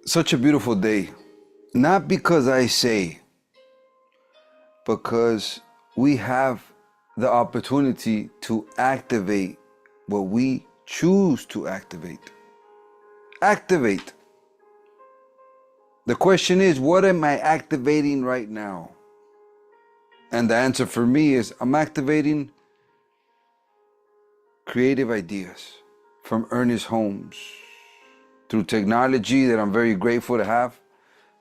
Such a beautiful day. Not because I say, because we have the opportunity to activate what we choose to activate. Activate. The question is, what am I activating right now? And the answer for me is, I'm activating creative ideas from Ernest Holmes through technology that I'm very grateful to have,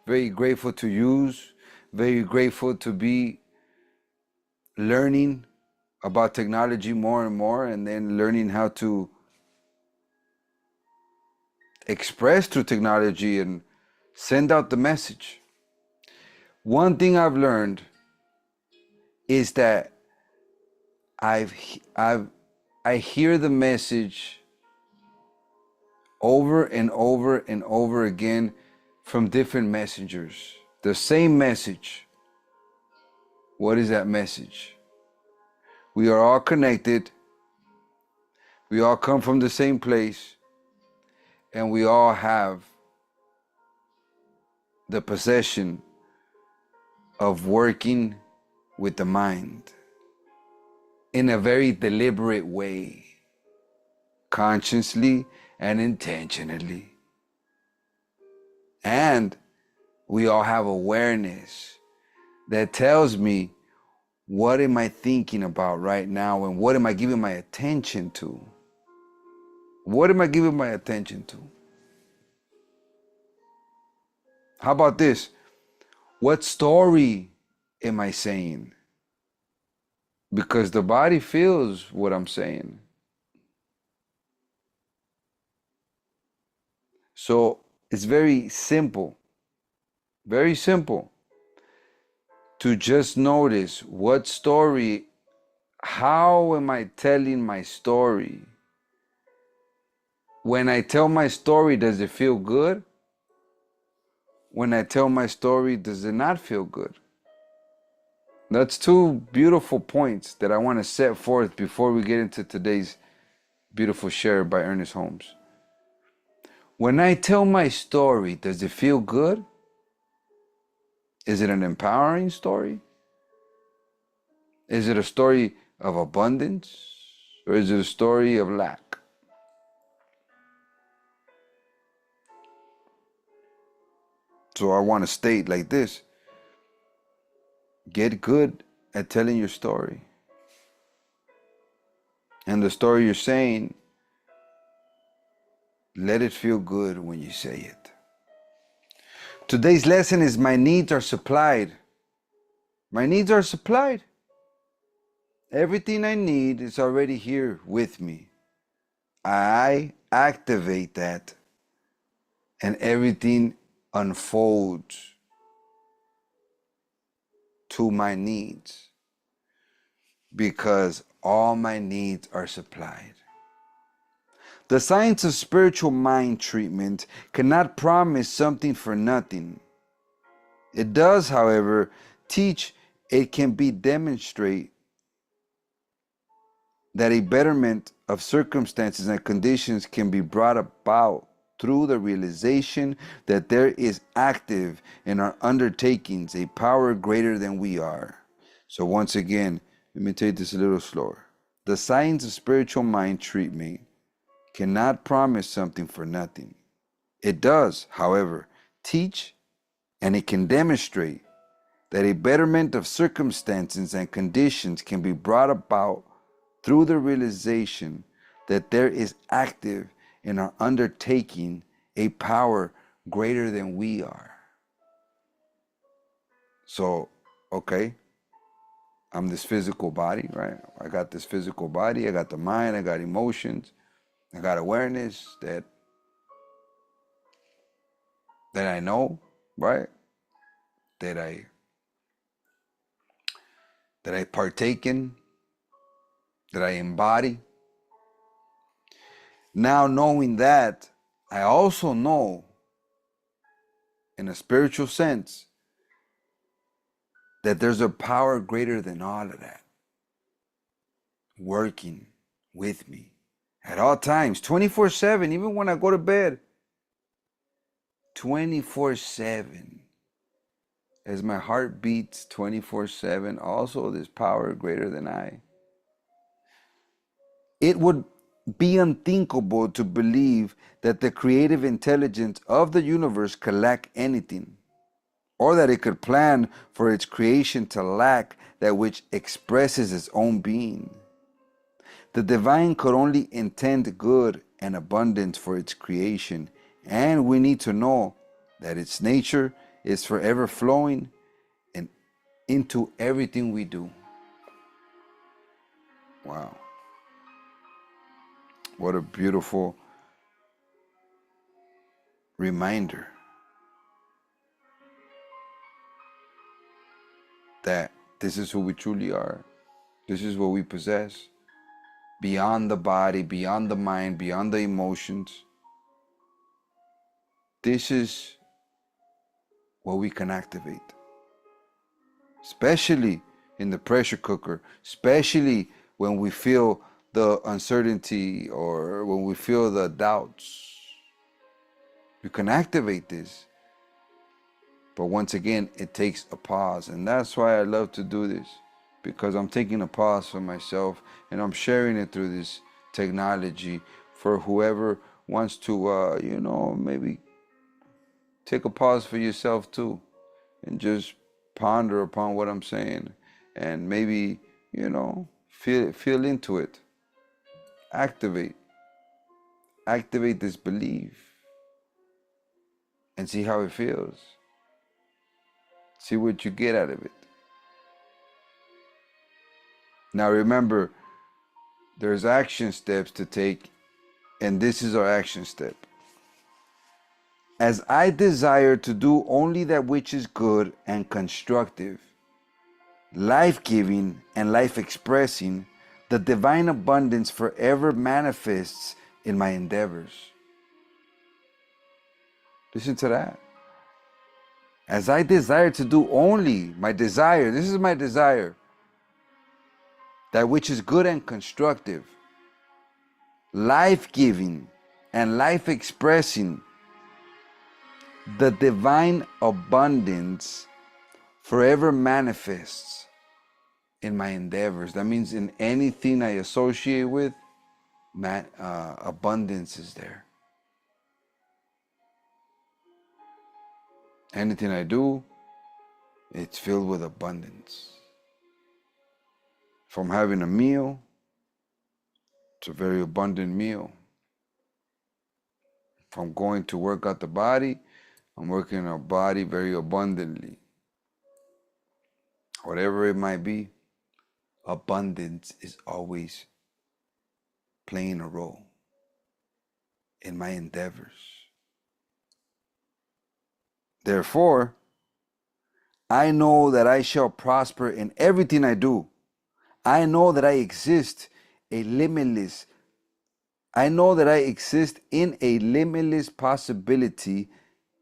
very grateful to use, very grateful to be learning about technology more and more, and then learning how to express through technology and send out the message. One thing I've learned is that I hear the message over and over and over again from different messengers. The same message. What is that message? We are all connected. We all come from the same place. And we all have the possession of working with the mind in a very deliberate way, consciously and intentionally. And we all have awareness that tells me, what am I thinking about right now, and what am I giving my attention to? What am I giving my attention to? How about this? What story am I saying? Because the body feels what I'm saying. So it's very simple to just notice what story, how am I telling my story? When I tell my story, does it feel good? When I tell my story, does it not feel good? That's two beautiful points that I want to set forth before we get into today's beautiful share by Ernest Holmes. When I tell my story, does it feel good? Is it an empowering story? Is it a story of abundance? Or is it a story of lack? So I want to state like this: get good at telling your story. And the story you're saying, let it feel good when you say it. Today's lesson is, my needs are supplied. My needs are supplied. Everything I need is already here with me. I activate that, and everything unfolds to my needs, because all my needs are supplied. The science of spiritual mind treatment cannot promise something for nothing. It does, however, teach it can be demonstrate that a betterment of circumstances and conditions can be brought about through the realization that there is active in our undertakings a power greater than we are. So once again, let me take this a little slower. The science of spiritual mind treatment cannot promise something for nothing. It does, however, teach, and it can demonstrate that a betterment of circumstances and conditions can be brought about through the realization that there is active in our undertaking a power greater than we are. So, okay, I'm this physical body, right? I got this physical body, I got the mind, I got emotions, I got awareness that I know, right? That I partake in, that I embody. Now, knowing that, I also know, in a spiritual sense, that there's a power greater than all of that, working with me at all times, 24/7, even when I go to bed. 24/7. As my heart beats 24/7, also this power greater than I. It would be unthinkable to believe that the creative intelligence of the universe could lack anything, or that it could plan for its creation to lack that which expresses its own being. The divine could only intend good and abundance for its creation, and we need to know that its nature is forever flowing and into everything we do. Wow. What a beautiful reminder that this is who we truly are. This is what we possess. Beyond the body, beyond the mind, beyond the emotions. This is what we can activate. Especially in the pressure cooker, especially when we feel the uncertainty or when we feel the doubts. You can activate this. But once again, it takes a pause. And that's why I love to do this, because I'm taking a pause for myself and I'm sharing it through this technology for whoever wants to, maybe take a pause for yourself too and just ponder upon what I'm saying and maybe, feel into it. Activate this belief and see how it feels. See what you get out of it. Now remember, there's action steps to take, and this is our action step. As I desire to do only that which is good and constructive, life-giving and life-expressing, the divine abundance forever manifests in my endeavors. Listen to that. As I desire to do only my desire, this is my desire, that which is good and constructive, life-giving and life-expressing, the divine abundance forever manifests in my endeavors. That means in anything I associate with, abundance is there. Anything I do, it's filled with abundance. From having a meal, it's a very abundant meal. From going to work out the body, I'm working our body very abundantly. Whatever it might be, abundance is always playing a role in my endeavors. Therefore, I know that I shall prosper in everything I do. I know that I exist in a limitless possibility,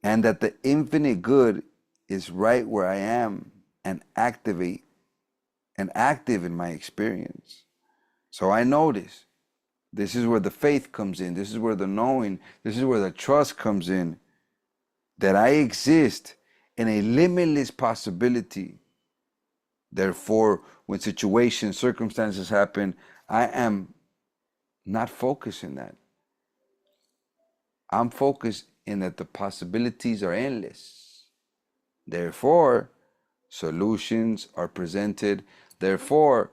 and that the infinite good is right where I am and active in my experience. So I know this. This is where the faith comes in. This is where the knowing, this is where the trust comes in. That I exist in a limitless possibility. Therefore, when situations, circumstances happen, I am not focused in that. I'm focused in that the possibilities are endless. Therefore, solutions are presented. Therefore,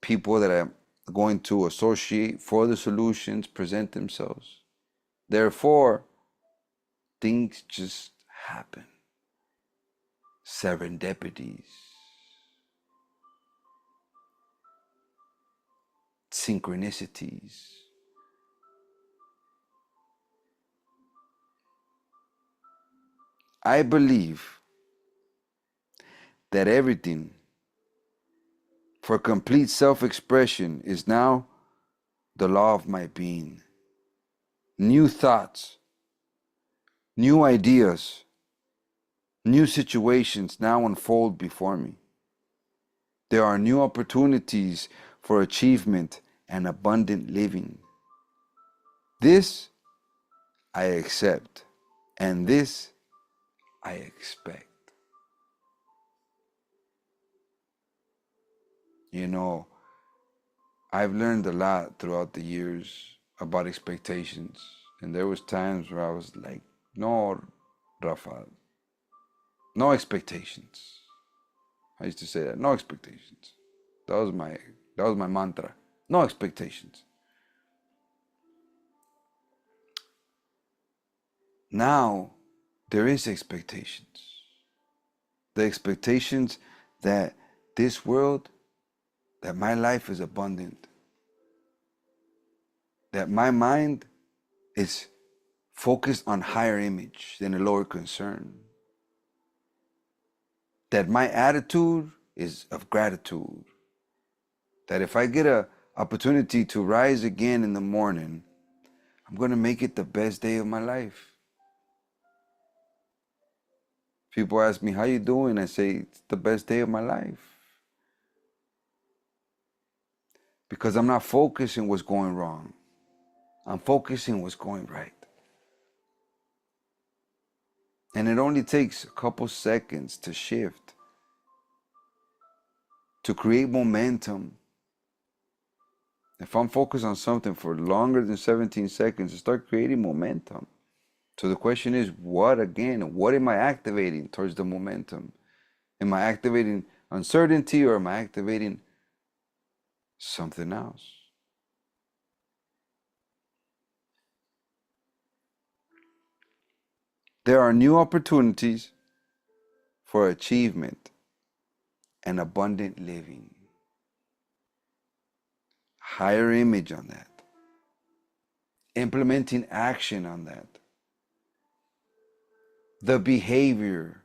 people that I'm going to associate for the solutions present themselves. Therefore, things just happen. Serendipities. Synchronicities. I believe that everything for complete self-expression is now the law of my being. New thoughts, new ideas, new situations now unfold before me. There are new opportunities for achievement and abundant living. This I accept And this I expect. You know, I've learned a lot throughout the years about expectations. And there was times where I was like, no, Rafa, no expectations. I used to say that, no expectations. That was my mantra. No expectations. Now there is expectations. The expectations that this world, that my life is abundant, that my mind is focused on higher image than a lower concern, that my attitude is of gratitude, that if I get a opportunity to rise again in the morning, I'm going to make it the best day of my life. People ask me, how you doing? I say, it's the best day of my life. Because I'm not focusing what's going wrong. I'm focusing what's going right. And it only takes a couple seconds to shift, to create momentum. If I'm focused on something for longer than 17 seconds, to start creating momentum. So the question is, what am I activating towards the momentum? Am I activating uncertainty, or am I activating something else? There are new opportunities for achievement and abundant living. Higher image on that. Implementing action on that. The behavior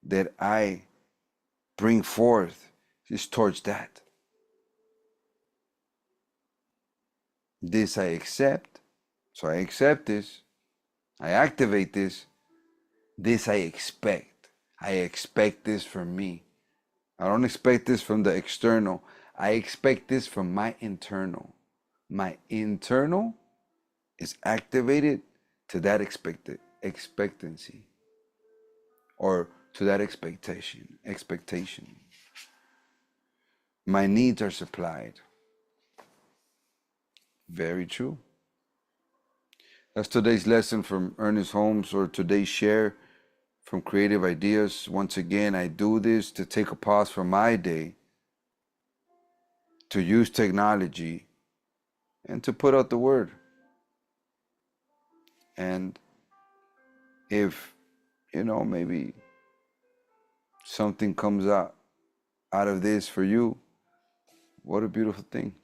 that I bring forth is towards that. This I accept. So I accept this. I activate this. This I expect. I expect this from me. I don't expect this from the external. I expect this from my internal. My internal is activated to that expectancy, or to that expectation. My needs are supplied. Very true. That's today's lesson from Ernest Holmes, or today's share from Creative Ideas. Once again, I do this to take a pause from my day, to use technology, and to put out the word. And if, maybe something comes out of this for you, what a beautiful thing.